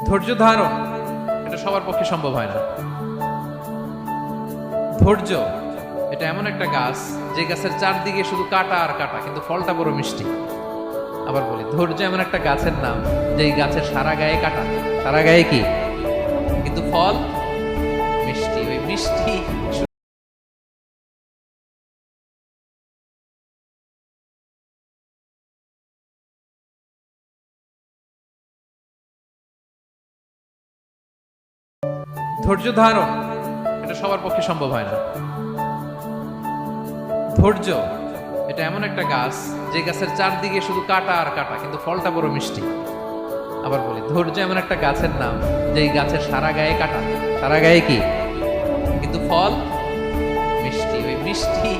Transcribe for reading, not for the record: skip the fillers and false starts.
ধৈর্য ধারণ এটা সবার পক্ষে সম্ভব হয় না। ধৈর্য এটা এমন একটা গাছ যে গাছের চারদিকে শুধু কাটা আর কাটা, কিন্তু ফলটা বড় মিষ্টি। আবার বলি, ধৈর্য এমন একটা গাছের নাম যে গাছের সারা গায়ে কাটা, সারা গায়ে কি, কিন্তু ফল মিষ্টি। ওই মিষ্টি ধৈর্য ধারণ এটা সবার পক্ষে সম্ভব হয় না। ধৈর্য এটা এমন একটা গাছ যে গাছের চারদিকে শুধু কাটা আর কাটা, কিন্তু ফলটা বড় মিষ্টি। আবার বলি, ধৈর্য এমন একটা গাছের নাম যে গাছের সারা গায়ে কাটা, সারা গায়ে কি, কিন্তু ফল মিষ্টি। ওই মিষ্টি